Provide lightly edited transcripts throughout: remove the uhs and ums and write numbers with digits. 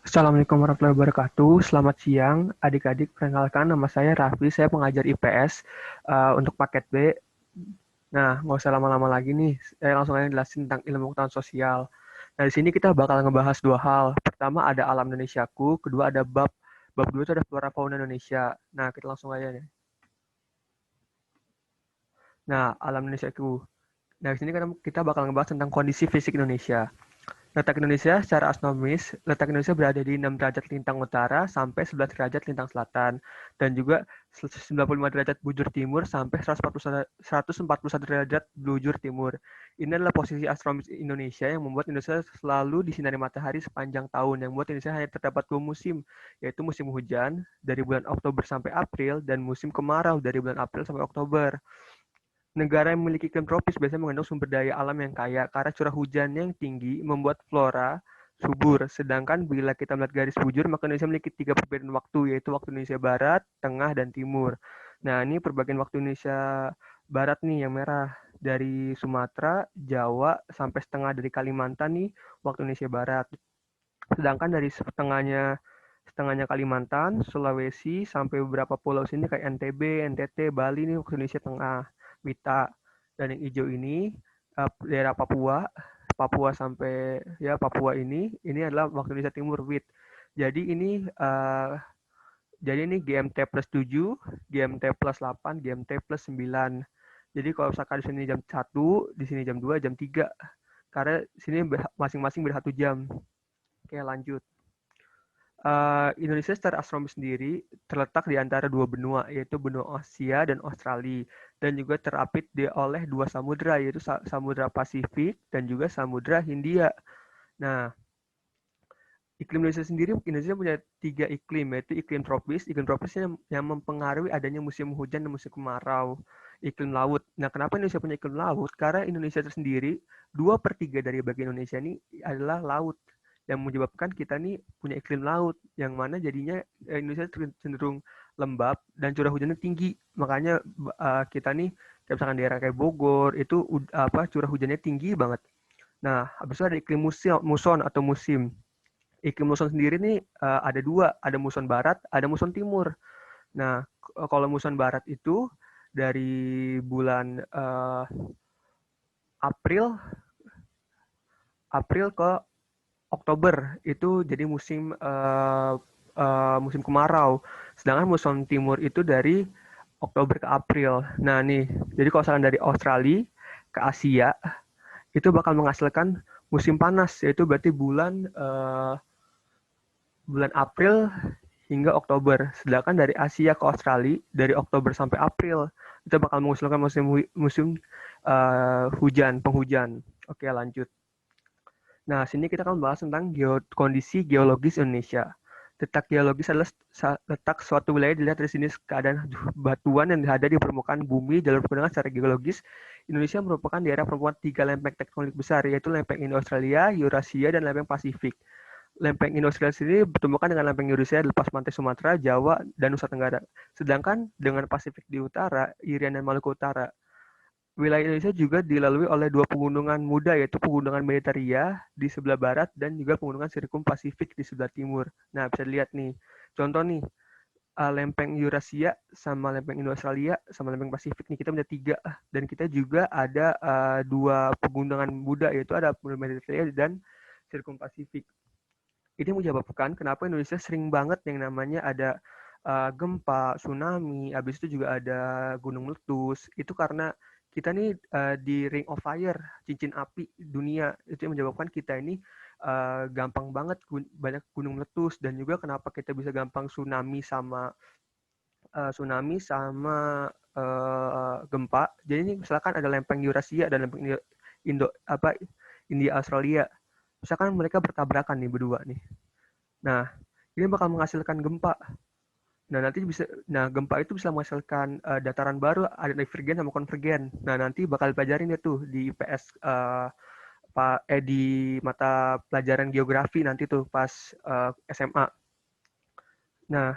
Assalamualaikum warahmatullahi wabarakatuh. Selamat siang, adik-adik. Perkenalkan, nama saya Raffi. Saya pengajar IPS untuk paket B. Nah, nggak usah lama-lama lagi nih. Saya langsung aja jelasin tentang ilmu pengetahuan sosial. Nah, di sini kita bakal ngebahas dua hal. Pertama ada alam Indonesiaku, kedua ada bab dua itu ada flora fauna Indonesia. Nah, kita langsung aja nih. Nah, alam Indonesiaku. Nah, di sini kan kita bakal ngebahas tentang kondisi fisik Indonesia. Letak Indonesia secara astronomis, letak Indonesia berada di 6 derajat lintang utara sampai 11 derajat lintang selatan, dan juga 95 derajat bujur timur sampai 141 derajat bujur timur. Ini adalah posisi astronomis Indonesia yang membuat Indonesia selalu disinari matahari sepanjang tahun, yang membuat Indonesia hanya terdapat dua musim, yaitu musim hujan dari bulan Oktober sampai April, dan musim kemarau dari bulan April sampai Oktober. Negara yang memiliki iklim tropis biasanya mengandung sumber daya alam yang kaya karena curah hujan yang tinggi membuat flora subur. Sedangkan bila kita melihat garis bujur, maka Indonesia memiliki tiga perbedaan waktu, yaitu waktu Indonesia Barat, Tengah, dan Timur. Nah, ini perbagian waktu Indonesia Barat nih yang merah. Dari Sumatera, Jawa, sampai setengah dari Kalimantan nih, waktu Indonesia Barat. Sedangkan dari setengahnya Kalimantan, Sulawesi, sampai beberapa pulau sini kayak NTB, NTT, Bali nih waktu Indonesia Tengah, Mita. Dan yang hijau ini daerah Papua, Papua sampai ya Papua ini adalah waktu Indonesia Timur WIT. Jadi ini GMT plus 7, GMT plus 8, GMT plus 9. Jadi kalau misalkan di sini jam 1, di sini jam 2, jam 3. Karena sini masing-masing beda 1 jam. Oke, lanjut. Indonesia secara astronomi sendiri terletak di antara dua benua, yaitu benua Asia dan Australia, dan juga terapit oleh dua samudra, yaitu Samudra Pasifik dan juga Samudra Hindia. Nah, iklim Indonesia sendiri, Indonesia punya tiga iklim, yaitu iklim tropis. Iklim tropis yang mempengaruhi adanya musim hujan dan musim kemarau. Iklim laut. Nah, kenapa Indonesia punya iklim laut? Karena Indonesia tersendiri, 2/3 dari bagian Indonesia ini adalah laut. Yang menyebabkan kita nih punya iklim laut. Yang mana jadinya Indonesia cenderung lembab dan curah hujannya tinggi. Makanya kita nih, kayak misalkan daerah kayak Bogor, itu curah hujannya tinggi banget. Nah, habis itu ada iklim muson atau musim. Iklim muson sendiri nih ada dua, ada muson barat, ada muson timur. Nah, kalau muson barat itu dari bulan April April ke Oktober itu jadi musim kemarau. Sedangkan muson timur itu dari Oktober ke April. Nah nih, jadi kalau misalkan dari Australia ke Asia itu bakal menghasilkan musim panas, yaitu berarti bulan April hingga Oktober. Sedangkan dari Asia ke Australia dari Oktober sampai April itu bakal mengusulkan musim penghujan. Oke, lanjut. Nah, sini kita akan membahas tentang kondisi geologis Indonesia. Letak geologis adalah letak suatu wilayah dilihat dari sini keadaan batuan yang ada di permukaan bumi jalur pegunungan secara geologis. Indonesia merupakan daerah pertemuan tiga lempeng tektonik besar, yaitu lempeng Indo-Australia, Eurasia, dan lempeng Pasifik. Lempeng Indo-Australia sendiri bertemukan dengan lempeng Eurasia di lepas pantai Sumatera, Jawa, dan Nusa Tenggara. Sedangkan dengan Pasifik di utara, Irian dan Maluku Utara. Wilayah Indonesia juga dilalui oleh dua pegunungan muda, yaitu pegunungan Mediterania di sebelah barat dan juga pegunungan Sirkum Pasifik di sebelah timur. Nah, bisa dilihat nih, contoh nih, lempeng Eurasia sama lempeng Indo-Australia sama lempeng Pasifik nih, kita punya tiga. Dan kita juga ada dua pegunungan muda, yaitu ada pegunungan Mediterania dan Sirkum Pasifik. Ini menyebabkan kenapa Indonesia sering banget yang namanya ada gempa, tsunami, habis itu juga ada gunung meletus. Itu karena kita nih di ring of fire, cincin api dunia. Itu yang menyebabkan kita ini gampang banget banyak gunung meletus, dan juga kenapa kita bisa gampang gempa. Jadi ini misalkan ada lempeng Eurasia dan lempeng India Australia. Misalkan mereka bertabrakan nih berdua nih. Nah, ini bakal menghasilkan gempa. Gempa itu bisa menghasilkan dataran baru, ada divergen sama konvergen. Nah, nanti bakal pelajarin ya tuh di IPS di mata pelajaran geografi nanti tuh pas SMA. Nah,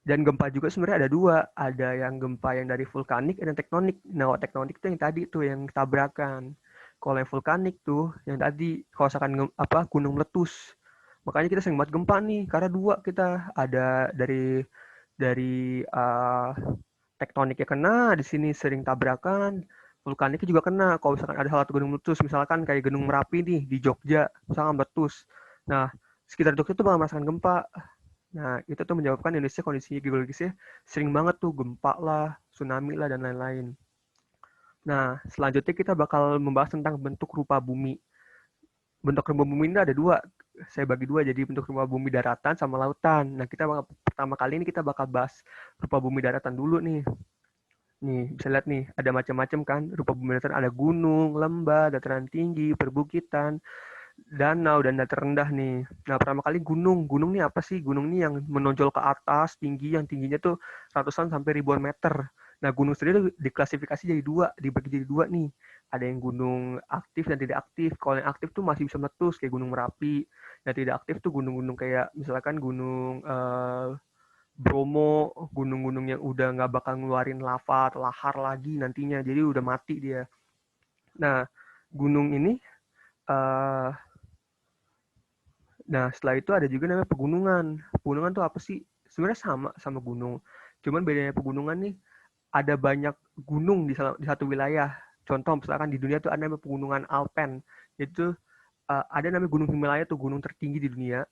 dan gempa juga sebenarnya ada dua, ada yang gempa yang dari vulkanik dan tektonik. Nah, tektonik itu yang tadi tuh yang tabrakan. Kalau yang vulkanik tuh yang tadi kalau misalkan gunung meletus. Makanya kita sering banget gempa nih, karena dua kita ada dari tektoniknya kena, di sini sering tabrakan, vulkaniknya juga kena. Kalau misalkan ada salah satu gunung meletus, misalkan kayak Gunung Merapi nih di Jogja, misalkan meletus. Nah, sekitar Jogja tuh bakal merasakan gempa. Nah, itu tuh menyebabkan Indonesia kondisi geologisnya sering banget tuh gempa lah, tsunami lah, dan lain-lain. Nah, selanjutnya kita bakal membahas tentang bentuk rupa bumi. Bentuk rupa bumi ini ada dua. Saya bagi dua, jadi bentuk rupa bumi daratan sama lautan. Nah, pertama kali ini kita bakal bahas rupa bumi daratan dulu nih. Nih, bisa lihat nih, ada macam-macam kan. Rupa bumi daratan ada gunung, lembah, dataran tinggi, perbukitan, danau, dan dataran rendah nih. Nah, pertama kali gunung. Gunung nih apa sih? Gunung nih yang menonjol ke atas, tinggi, yang tingginya tuh ratusan sampai ribuan meter. Nah, gunung sendiri diklasifikasi jadi dua, dibagi jadi dua nih. Ada yang gunung aktif dan tidak aktif. Kalau yang aktif tuh masih bisa meletus, kayak Gunung Merapi. Yang tidak aktif tuh gunung-gunung kayak misalkan Gunung Bromo, gunung-gunung yang udah nggak bakal ngeluarin lava atau lahar lagi nantinya, jadi udah mati dia. Nah, gunung ini, uh, nah setelah itu ada juga namanya pegunungan. Pegunungan tuh apa sih? Sebenarnya sama gunung, cuman bedanya pegunungan nih, ada banyak gunung di satu wilayah. Contoh misalkan di dunia tuh ada namanya pegunungan Alpen, itu ada namanya gunung Himalaya tuh, gunung tertinggi di dunia.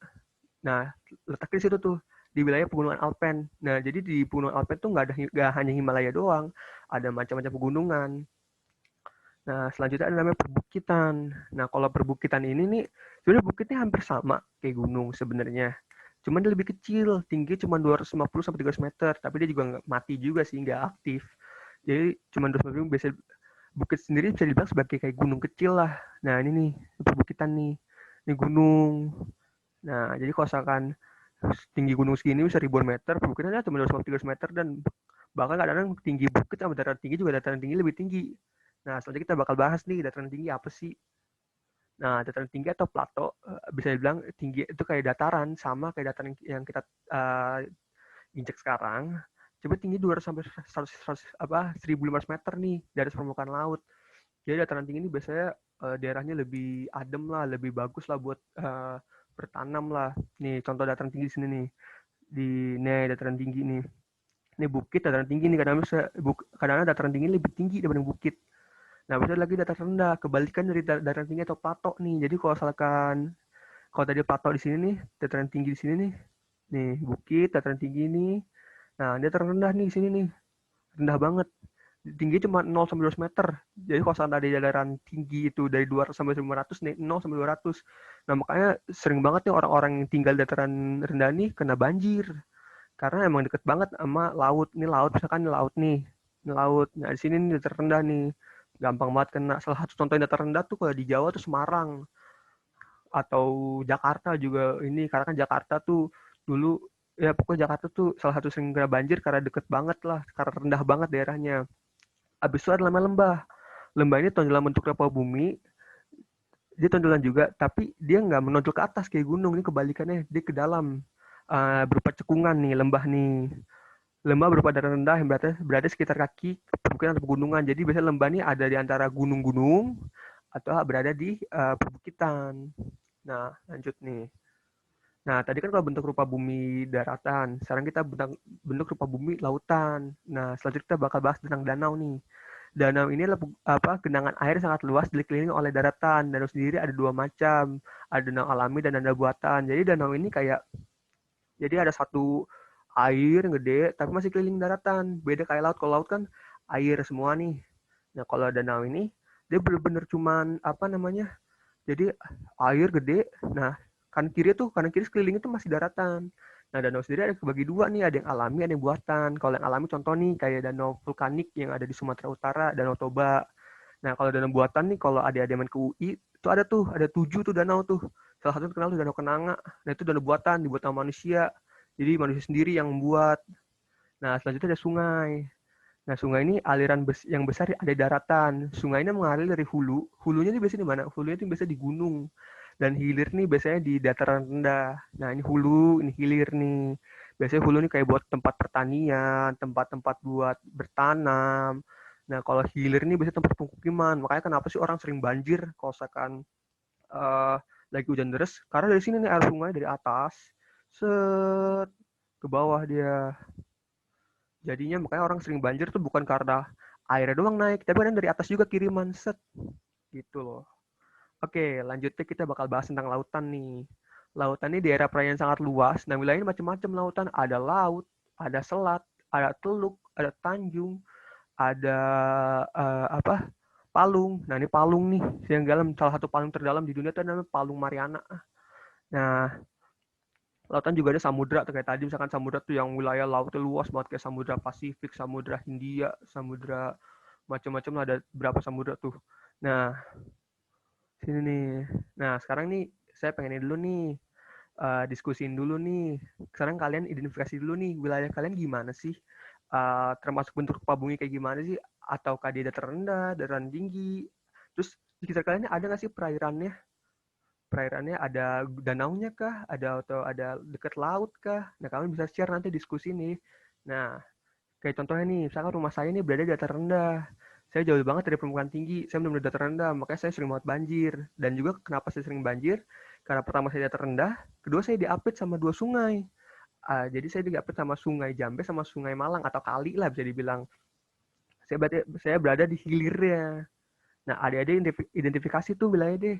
Nah, letaknya di situ tuh, di wilayah pegunungan Alpen. Nah, jadi di pegunungan Alpen tuh nggak hanya Himalaya doang, ada macam-macam pegunungan. Nah, selanjutnya ada namanya perbukitan. Nah, kalau perbukitan ini nih, sebenarnya bukitnya hampir sama kayak gunung sebenarnya. Cuman dia lebih kecil, tinggi cuma 250 sampai 300 meter, tapi dia juga nggak mati juga sih, nggak aktif. Jadi cuma 250 biasa, bukit sendiri bisa dibilang sebagai kayak gunung kecil lah. Nah, ini nih, perbukitan nih. Ini gunung. Nah, jadi kalau misalkan tinggi gunung segini bisa ribuan meter, perbukitannya cuma 250 meter, dan bahkan kadang-kadang tinggi bukit sama dataran tinggi juga, dataran tinggi lebih tinggi. Nah, selanjutnya kita bakal bahas nih dataran tinggi apa sih. Nah, dataran tinggi atau plato bisa dibilang tinggi itu kayak dataran, sama kayak dataran yang kita injek sekarang. Coba tinggi 200 sampai 1.500 meter nih dari permukaan laut. Jadi dataran tinggi ini biasanya daerahnya lebih adem lah, lebih bagus lah buat bertanam lah. Nih contoh dataran tinggi di sini nih. Nih dataran tinggi nih. Ini bukit dataran tinggi nih, kadang-kadang dataran tinggi lebih tinggi daripada bukit. Nah, bisa lagi dataran rendah, kebalikan dari dataran tinggi atau plato nih. Jadi kalau tadi plato di sini nih, dataran tinggi di sini nih bukit, dataran tinggi nih. Nah, dataran rendah nih di sini nih, rendah banget. Tinggi cuma 0 sampai 200 meter. Jadi kalau ada di dataran tinggi itu dari 200 sampai 500 nih, 0 sampai 200. Nah, makanya sering banget nih orang-orang yang tinggal dataran rendah nih kena banjir. Karena emang deket banget sama laut. Ini laut, misalkan ini laut nih. Ini laut. Nah, di sini nih dataran rendah nih. Gampang banget kena. Salah satu contoh dataran rendah tuh kalau di Jawa tuh Semarang. Atau Jakarta juga ini. Karena kan Jakarta tuh dulu, ya pokoknya Jakarta tuh salah satu sering kena banjir karena deket banget lah. Karena rendah banget daerahnya. Habis itu ada namanya lembah. Lembah ini tonjolan bentuk rupa bumi. Dia tonjolan juga, tapi dia nggak menonjol ke atas kayak gunung. Ini kebalikannya, dia ke dalam. Berupa cekungan nih, lembah nih. Lembah berupa dataran rendah yang berada sekitar kaki perbukitan atau pegunungan. Jadi biasanya lembah ini ada di antara gunung-gunung atau berada di perbukitan. Nah, lanjut nih. Nah, tadi kan kalau bentuk rupa bumi daratan, sekarang kita bentuk rupa bumi lautan. Nah, selanjutnya kita bakal bahas tentang danau nih. Danau ini adalah genangan air sangat luas dikelilingi oleh daratan. Danau sendiri ada dua macam, ada danau alami dan danau buatan. Jadi danau ini jadi ada satu air yang gede tapi masih keliling daratan. Beda kayak laut. Kalau laut kan air semua nih. Nah, kalau danau ini dia bener-bener cuman apa namanya? Jadi air gede. Nah, kanan kiri sekeliling itu masih daratan. Nah, danau sendiri ada kebagi dua nih, ada yang alami, ada yang buatan. Kalau yang alami contoh nih kayak danau vulkanik yang ada di Sumatera Utara, Danau Toba. Nah, kalau danau buatan nih, kalau adik-adik main ke UI, itu ada 7 tuh danau tuh. Salah satu terkenal tuh Danau Kenanga. Nah, itu danau buatan, dibuat sama manusia. Jadi manusia sendiri yang membuat. Nah, selanjutnya ada sungai. Nah, sungai ini aliran yang besar ada di daratan. Sungai ini mengalir dari hulu. Hulunya ini biasanya di mana? Hulunya itu biasanya di gunung. Dan hilir nih biasanya di dataran rendah. Nah, ini hulu, ini hilir nih. Biasanya hulu ini kayak buat tempat pertanian, tempat-tempat buat bertanam. Nah, kalau hilir ini biasanya tempat pemukiman. Makanya kenapa sih orang sering banjir kalau misalkan uh, lagi hujan deras, karena dari sini nih air sungai dari atas set ke bawah dia. Jadinya makanya orang sering banjir tuh bukan karena airnya doang naik, tapi kadang dari atas juga kiriman set gitu loh. Oke, lanjutnya kita bakal bahas tentang lautan nih. Lautan ini daerah perairan sangat luas, nah wilayahnya macam-macam lautan. Ada laut, ada selat, ada teluk, ada tanjung, ada apa? Palung. Nah ini palung nih, yang dalam salah satu palung terdalam di dunia itu namanya Palung Mariana. Nah, lautan juga ada samudra tuh kayak tadi misalkan samudra tuh yang wilayah lautnya luas banget kayak Samudra Pasifik, Samudra Hindia, Samudra macam-macam lah, ada berapa samudra tuh. Nah, sini nih. Nah, sekarang nih saya pengen dulu nih diskusin dulu nih. Sekarang kalian identifikasi dulu nih wilayah kalian gimana sih? Termasuk bentuk gempa bumi kayak gimana sih? Ataukah dia dataran rendah, dataran tinggi? Terus di sekitar kalian ada nggak sih perairannya? Perairannya ada danaunya kah? Atau ada dekat laut kah? Nah, kalian bisa share nanti diskusi nih. Nah, kayak contohnya nih, misalkan rumah saya ini berada di dataran rendah. Saya jauh banget dari permukaan tinggi, saya benar-benar dataran rendah, makanya saya sering banget banjir. Dan juga kenapa saya sering banjir? Karena pertama saya dataran rendah, kedua saya diapit sama dua sungai. Jadi saya diapit sama sungai Jambe sama sungai Malang atau kali lah bisa dibilang. Saya berada di hilirnya. Nah, adik-adik identifikasi tuh wilayah deh.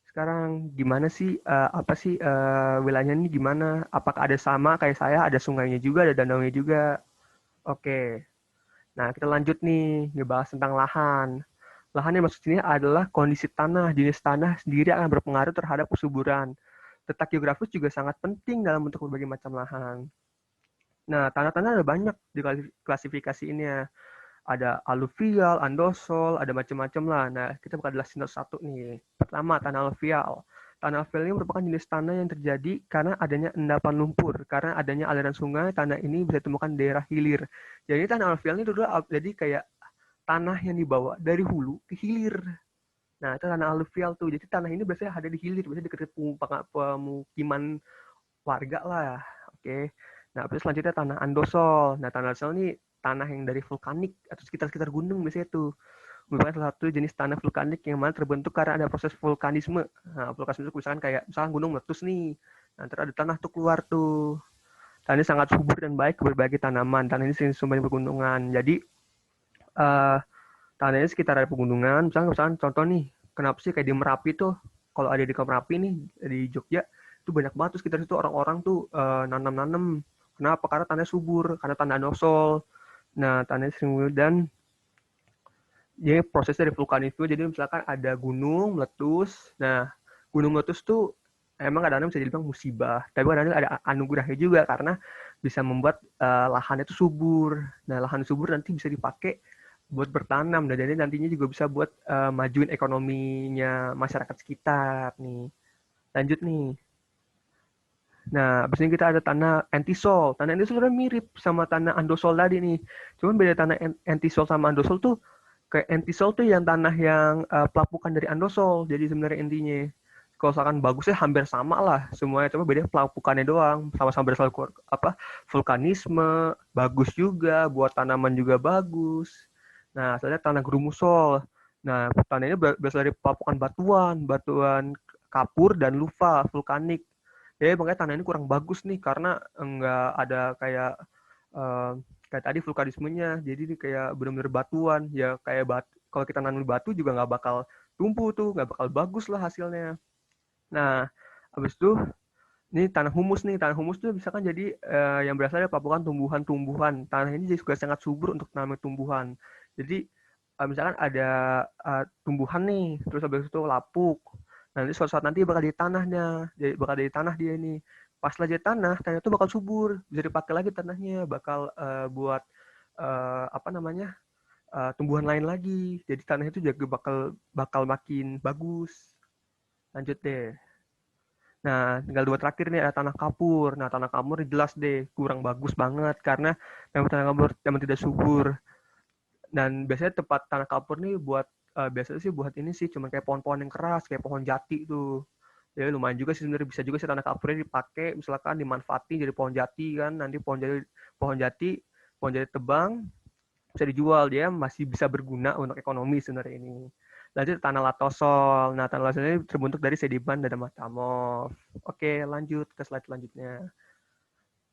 Sekarang gimana sih, apa sih wilayahnya ini gimana? Apakah ada sama kayak saya, ada sungainya juga, ada danaunya juga? Oke. Nah, kita lanjut nih, ngebahas tentang lahan. Lahan yang maksud sini adalah kondisi tanah. Jenis tanah sendiri akan berpengaruh terhadap kesuburan. Letak geografis juga sangat penting dalam bentuk berbagai macam lahan. Nah, tanah-tanah ada banyak di klasifikasi ini ya. Ada aluvial, andosol, ada macam-macam lah. Nah, kita bakal jelasin satu nih. Pertama, tanah aluvial. Tanah aluvial ini merupakan jenis tanah yang terjadi karena adanya endapan lumpur. Karena adanya aliran sungai, tanah ini bisa ditemukan di daerah hilir. Jadi tanah aluvial ini dulu jadi kayak tanah yang dibawa dari hulu ke hilir. Nah, itu tanah aluvial tuh. Jadi tanah ini biasanya ada di hilir, biasanya dekat pemukiman warga lah. Oke. Nah, terus selanjutnya tanah andosol. Nah, tanah andosol ini tanah yang dari vulkanik atau sekitar-sekitar gunung biasanya tuh. Merupakan salah satu jenis tanah vulkanik yang mana terbentuk karena ada proses vulkanisme. Nah, vulkanisme itu misalkan gunung meletus nih. Nah, terus ada tanah tuh keluar tuh. Tanah ini sangat subur dan baik ke berbagai tanaman. Tanah ini sering sumber pegunungan. Jadi, uh, tanah ini sekitar ada pegunungan. Misalkan contoh nih, kenapa sih kayak di Merapi tuh, kalau ada di Merapi nih, di Jogja, itu banyak banget tuh sekitar situ orang-orang tuh nanam-nanam. Kenapa? Karena tanahnya subur, karena tanah nosol. Nah, tanahnya subur dan jadi proses dari vulkanisme, jadi misalkan ada gunung meletus. Nah, gunung meletus tuh emang kadang-kadang bisa dibilang musibah, tapi kadang-kadang ada anugerahnya juga karena bisa membuat lahannya itu subur. Nah, lahan subur nanti bisa dipakai buat bertanam dan jadi nantinya juga bisa buat majuin ekonominya masyarakat sekitar nih. Lanjut nih. Nah, abis ini kita ada tanah entisol. Tanah entisol kan mirip sama tanah andosol tadi nih. Cuman beda tanah entisol sama andosol tuh, kayak entisol tuh yang tanah yang pelapukan dari andosol. Jadi sebenarnya intinya, kalau misalkan bagusnya hampir sama lah semuanya, coba beda pelapukannya doang. Sama-sama berasal apa vulkanisme, bagus juga buat tanaman juga bagus. Nah, soalnya tanah grumusol. Nah, tanah ini berasal dari pelapukan batuan kapur dan luva vulkanik. Jadi makanya tanah ini kurang bagus nih karena enggak ada kayak uh, kayak tadi vulkanismenya. Jadi ini kayak benar-benar batuan. Ya kayak kalau kita nanam batu juga nggak bakal tumbuh tuh, nggak bakal bagus lah hasilnya. Nah, habis itu ini tanah humus nih. Tanah humus tuh misalkan jadi yang berasal dari papukan tumbuhan-tumbuhan. Tanah ini juga sangat subur untuk tanam tumbuhan. Jadi misalkan ada tumbuhan nih, terus habis itu lapuk. Nanti suatu saat nanti bakal jadi tanahnya, jadi bakal jadi tanah dia nih. Pas lagi tanah itu bakal subur, bisa dipakai lagi tanahnya, bakal buat apa namanya tumbuhan lain lagi. Jadi tanah itu juga bakal makin bagus. Lanjut deh. Nah, tinggal dua terakhir nih ada tanah kapur. Nah, tanah kapur jelas deh kurang bagus banget karena memang tanah kapur memang tidak subur. Dan biasanya tempat tanah kapur nih buat biasanya sih buat ini sih cuma kayak pohon-pohon yang keras kayak pohon jati tuh. Jadi lumayan juga sih sebenarnya, bisa juga sih tanah kapurnya dipakai misalkan dimanfaatin jadi pohon jati kan, nanti pohon jati tebang bisa dijual, dia masih bisa berguna untuk ekonomi sebenarnya ini. Lanjut tanah latosol. Nah, tanah latosol ini terbentuk dari sedimen dan metamorf. Oke, lanjut ke slide selanjutnya.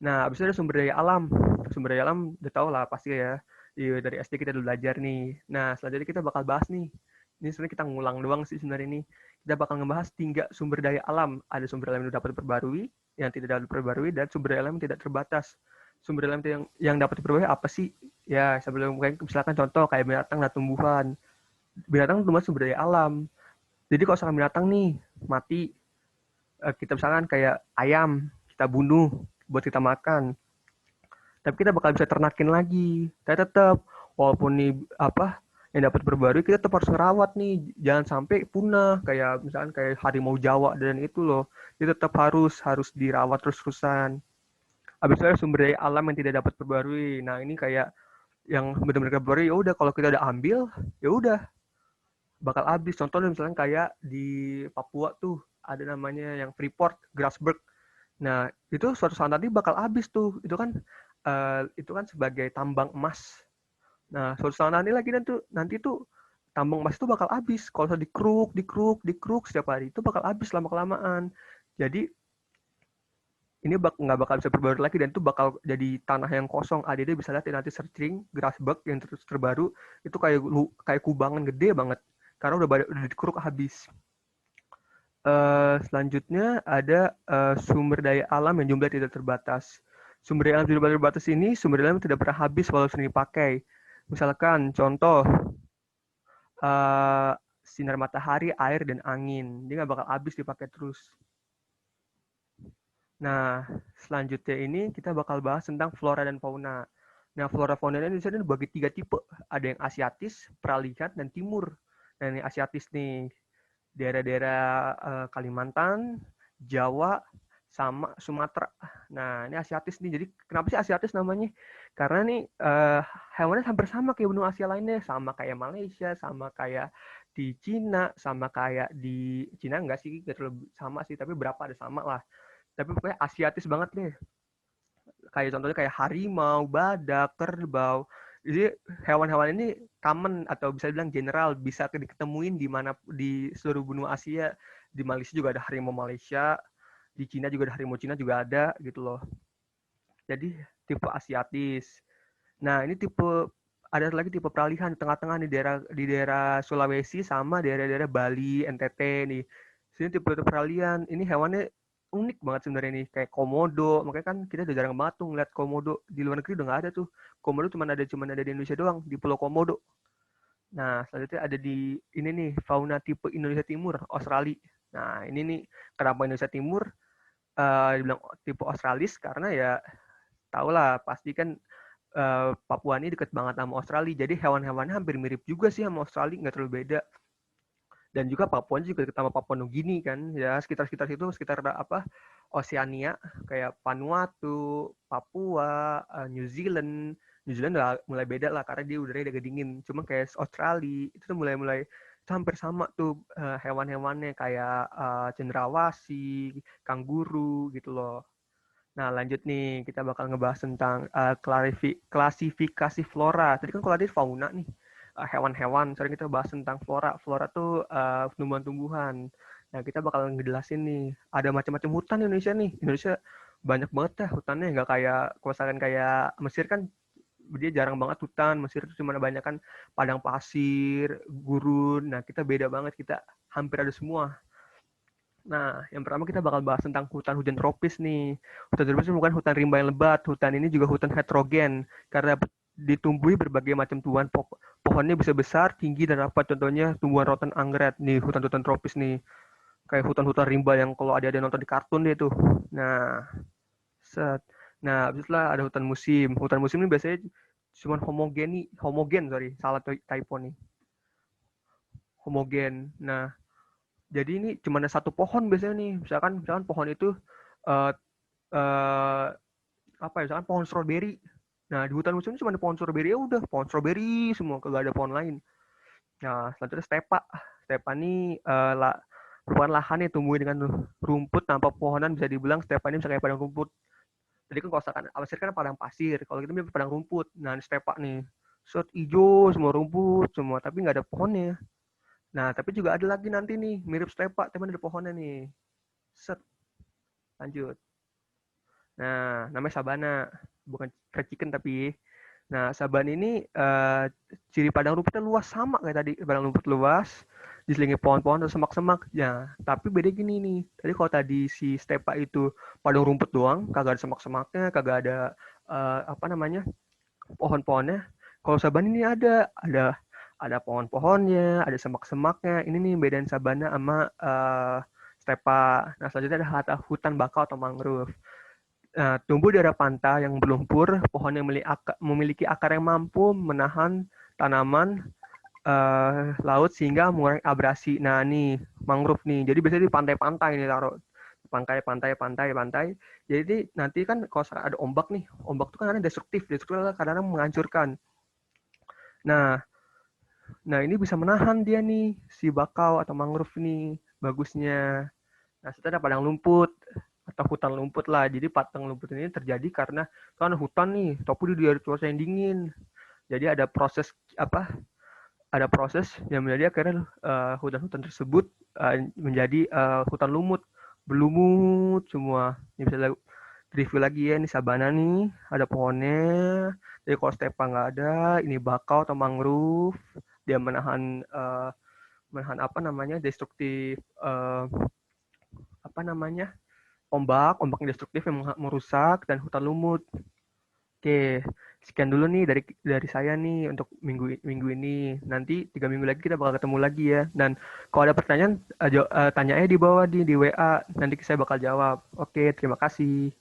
Nah, habis itu ada sumber daya alam. Sumber daya alam udah tau lah pasti ya. Dari SD kita udah belajar nih. Nah, selanjutnya kita bakal bahas nih. Ini sebenarnya kita ngulang doang sih sebenarnya ini. Kita bakal ngebahas 3 sumber daya alam. Ada sumber daya alam yang dapat diperbarui, yang tidak dapat diperbarui, dan sumber daya alam yang tidak terbatas. Sumber daya alam yang dapat diperbarui apa sih? Ya, sebelum misalkan contoh kayak binatang dan tumbuhan. Binatang tumbuhan sumber daya alam. Jadi kalau misalkan binatang nih mati, kita misalkan kayak ayam, kita bunuh buat kita makan, tapi kita bakal bisa ternakin lagi. Tapi tetap walaupun nih apa yang dapat berbaru, kita tetap harus ngerawat nih, jangan sampai punah kayak misalkan kayak harimau Jawa dan itu loh. Dia tetap harus dirawat terus-terusan. Habis itu ada sumber daya alam yang tidak dapat perbarui. Nah, ini kayak yang benar-benar perbarui, ya udah kalau kita udah ambil, ya udah bakal habis. Contohnya misalnya kayak di Papua tuh ada namanya yang Freeport, Grasberg. Nah, itu suatu saat nanti bakal habis tuh. Itu kan sebagai tambang emas. Nah, suatu saat nanti tuh tambang emas itu bakal habis. Kalau dikeruk setiap hari itu bakal habis lama-kelamaan. Jadi ini nggak bakal bisa berbaru lagi dan itu bakal jadi tanah yang kosong. Adik bisa lihat nanti searching Grasberg yang terbaru itu kayak kubangan gede banget karena udah dikeruk habis. Selanjutnya ada sumber daya alam yang jumlah tidak terbatas. Sumber daya alam jumlah terbatas ini sumber daya alam tidak pernah habis walau sering dipakai. Misalkan contoh uh, sinar matahari, air, dan angin. Dia nggak bakal habis dipakai terus. Nah, selanjutnya ini kita bakal bahas tentang flora dan fauna. Nah, flora fauna ini disini dibagi 3 tipe. Ada yang Asiatis, Peralihan, dan Timur. Nah, ini Asiatis nih, daerah-daerah Kalimantan, Jawa, sama Sumatera. Nah, ini Asiatis nih. Jadi kenapa sih Asiatis namanya? Karena nih hewannya hampir sama kayak benua Asia lainnya, sama kayak Malaysia, sama kayak di Cina, sama kayak di Cina enggak sih, gak terlalu sama sih, tapi berapa ada sama lah. Tapi pokoknya Asiatis banget nih. Kayak contohnya kayak harimau, badak, kerbau. Jadi hewan-hewan ini common atau bisa dibilang general, bisa diketemuin di seluruh benua Asia. Di Malaysia juga ada harimau Malaysia, di Cina juga ada harimau Cina juga ada gitu loh. Jadi tipe Asiatis. Nah, ini ada lagi tipe peralihan di tengah-tengah di daerah Sulawesi sama daerah-daerah Bali, NTT nih. Sini tipe peralihan. Ini hewannya unik banget sebenarnya nih, kayak komodo. Makanya kan kita udah jarang banget tuh ngeliat komodo. Di luar negeri udah nggak ada tuh. Komodo cuma ada di Indonesia doang, di Pulau Komodo. Nah, selanjutnya ada di ini nih, fauna tipe Indonesia Timur, Australia. Nah, ini nih kenapa Indonesia Timur dibilang tipe Australis karena ya tau lah pasti kan Papua ini deket banget sama Australia, jadi hewan-hewannya hampir mirip juga sih sama Australia, nggak terlalu beda. Dan juga Papua juga deket sama Papua Nugini kan, ya sekitar situ, sekitar apa Oceania, kayak Vanuatu, Papua, New Zealand. New Zealand udah mulai beda lah karena dia udaranya agak dingin. Cuma kayak Australia itu tuh mulai itu hampir sama tuh hewan-hewannya kayak cendrawasih, kanguru gitu loh. Nah, lanjut nih, kita bakal ngebahas tentang klasifikasi flora. Tadi kan kalau tadi fauna nih, hewan-hewan. Sekarang kita bahas tentang flora. Flora tuh tumbuhan-tumbuhan. Nah, kita bakal ngejelasin nih, ada macam-macam hutan di Indonesia nih. Indonesia banyak banget dah hutannya, nggak kayak, kalau misalkan kayak Mesir kan, dia jarang banget hutan. Mesir itu cuma banyak kan padang pasir, gurun. Nah, kita beda banget, kita hampir ada semua. Nah, yang pertama kita bakal bahas tentang hutan hujan tropis nih. Hutan tropis bukan hutan rimba yang lebat, hutan ini juga hutan heterogen karena ditumbuhi berbagai macam tumbuhan. Pohonnya bisa besar, tinggi, dan rapat. Contohnya tumbuhan rotan anggrek nih, hutan-hutan tropis nih. Kayak hutan-hutan rimba yang kalau ada nonton di kartun dia tuh. Nah, set. Nah, habis itulah ada hutan musim. Hutan musim ini biasanya cuma homogen, sorry, salah typo nih. Homogen. Nah, jadi ini cuma ada satu pohon biasanya nih. Misalkan pohon itu uh, uh, apa ya? Misalkan pohon stroberi. Nah, di hutan musim ini cuma ada pohon stroberi, ya udah pohon stroberi semua, kagak ada pohon lain. Nah, selanjutnya stepa. Stepa ini merupakan lahan yang tumbuh dengan rumput tanpa pohonan, bisa dibilang stepa ini bisa kayak padang rumput. Jadi kan kalau misalkan Mesir kan padang pasir, kalau kita ini padang rumput. Nah, ini stepa nih. Set hijau semua rumput semua, tapi nggak ada pohonnya. Nah, tapi juga ada lagi nanti nih, mirip stepa, tapi ada pohonnya nih. Set, lanjut. Nah, namanya sabana. Bukan fried chicken tapi. Nah, sabana ini ciri padang rumputnya luas sama kayak tadi. Padang rumput luas, diselingi pohon-pohon atau semak-semak. Ya, tapi beda gini nih. Tadi kalau tadi si stepa itu padang rumput doang, kagak ada semak-semaknya, kagak ada apa namanya pohon-pohonnya. Kalau sabana ini ada pohon-pohonnya, ada semak-semaknya. Ini nih bedain sabana sama stepa. Nah, selanjutnya ada hutan bakau atau mangrove. Nah, tumbuh di daerah pantai yang berlumpur, pohon yang memiliki akar yang mampu menahan tanaman laut sehingga mengurangi abrasi. Nah, nih mangrove nih. Jadi biasanya di pantai-pantai nih taruh pantai. Jadi nanti kan kalau ada ombak nih, ombak itu kan kadang destruktif adalah kadang-kadang menghancurkan. Nah, ini bisa menahan dia nih si bakau atau mangrove nih bagusnya. Nah, setelah ada padang lumput atau hutan lumput lah. Jadi padang lumput ini terjadi karena kan hutan nih, tapi di daerah cuaca yang dingin. Jadi ada proses apa? Ada proses yang menjadi akhirnya hutan-hutan tersebut menjadi hutan lumut, berlumut semua. Ini bisa review lagi ya, ini sabana nih, ada pohonnya. Jadi kalau stepa nggak ada, ini bakau atau mangrove, dia menahan apa namanya destruktif apa namanya ombak destruktif yang merusak dan hutan lumut. Oke, sekian dulu nih dari saya nih untuk minggu minggu ini. Nanti 3 minggu lagi kita bakal ketemu lagi ya. Dan kalau ada pertanyaan, tanya aja di bawah di WA. Nanti saya bakal jawab. Oke, terima kasih.